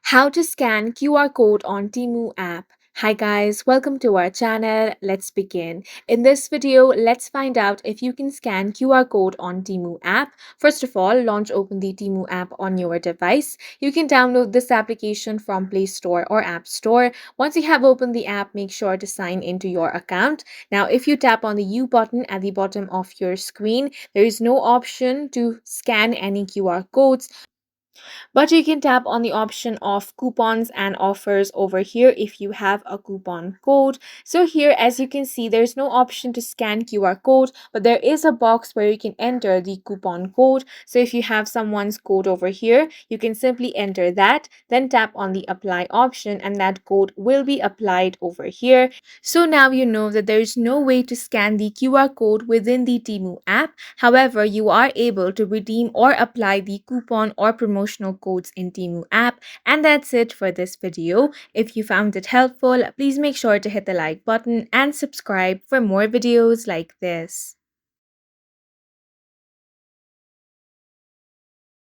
How to scan QR code on Temu app. Hi guys, welcome to our channel. Let's begin. In this video, let's find out if you can scan QR code on Temu app. First of all, open the Temu app on your device. You can download this application from Play Store or App Store. Once you have opened the app, make sure to sign into your account. Now, if you tap on the U button at the bottom of your screen, there is no option to scan any QR codes, but you can tap on the option of coupons and offers over here if you have a coupon code. So here, as you can see, there's no option to scan QR code, but there is a box where you can enter the coupon code. So if you have someone's code over here, you can simply enter that, then tap on the apply option, and that code will be applied over here. So now you know that there is no way to scan the QR code within the Temu app. However, you are able to redeem or apply the coupon or promotional codes in Temu app. And that's it for this video. If you found it helpful, please make sure to hit the like button and subscribe for more videos like this.